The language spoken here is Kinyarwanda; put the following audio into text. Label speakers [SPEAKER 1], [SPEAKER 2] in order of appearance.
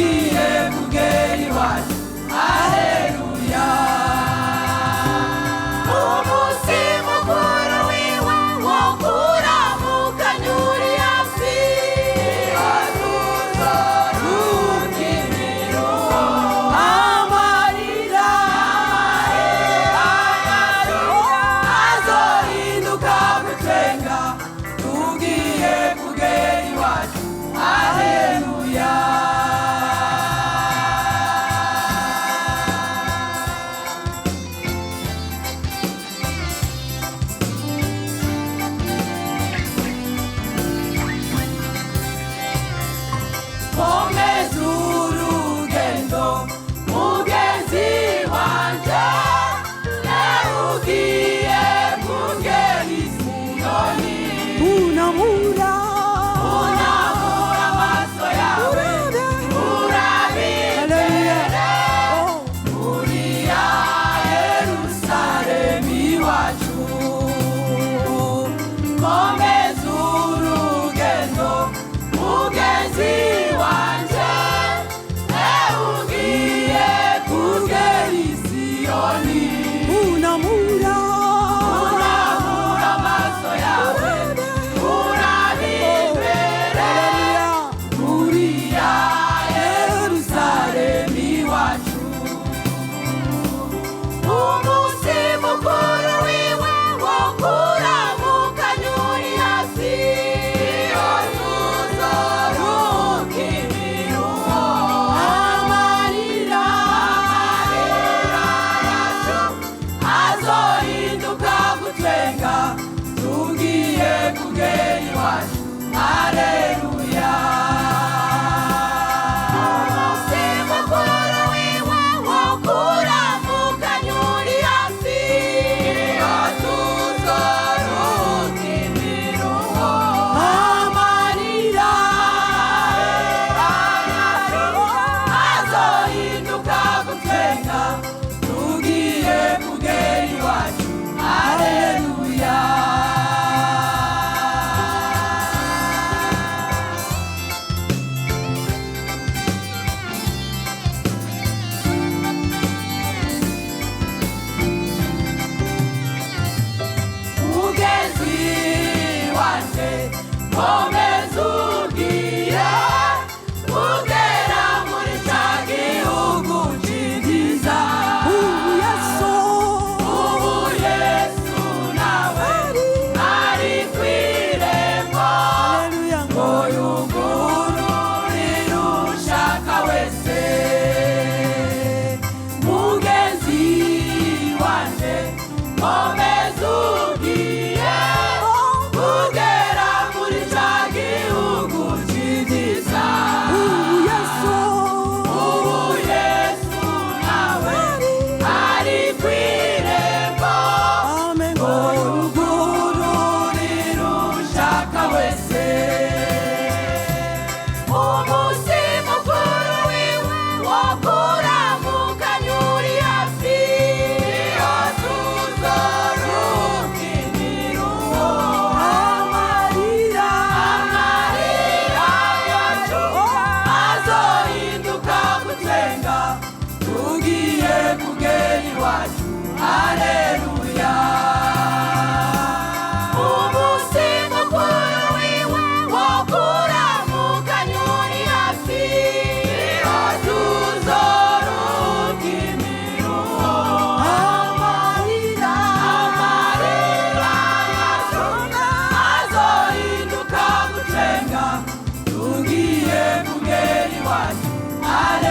[SPEAKER 1] tugiye kugera iwacu. Haleluya. Umunsi mukuru wiwe wo kuramukanya uri hafi, tuzoruhuka imiruho. Amarira azohinduka gutwenga, tugiye kugera iwacu. Haleluya. Komeza urugendo mugenzi wanje, ugiye kugera i Siyoni. Unamura amaso yawe urabe imbere uriya Yerusalemu iwacu. Komeza urugendo mugenzi wanje, ugiye kugera i Siyoni. Unamura amaso yawe urabe imbere uriya Yerusalemu iwacu. Umunsi mukuru wiwe wo kuramukanya uri hafi, tuzoruhuka imiruho. Amarira yacu azohinduka gutwenga, tugiye kugera iwacu. Haleluya. Umunsi mukuru wiwe wo kuramukanya uri hafi, tuzoruhuka imiruho. Amarira yacu azohinduka gutwenga, tugiye kugera iwacu. Haleluya. Mugenzi wanje, komeza ugiye kugera muri ca gihugu ciza. Ubu Yesu nawe ari kw'irembo, ngo yugururire ushaka wese. Mugenzi wanje, komeza ugiye kugera muri ca gihugu ciza. Ubu Yesu nawe ari kw'irembo, ngo yugururire ushaka wese. Umunsi mukuru wiwe wo kuramukanya uri hafi, tuzoruhuka imiruho. Amarira yacu azohinduka gutwenga, tugiye kugera iwacu. Haleluya. Umunsi mukuru wiwe wo kuramukanya uri hafi, tuzoruhuka imiruho. Amarira yacu azohinduka gutwenga, tugiye kugera iwacu. Haleluya.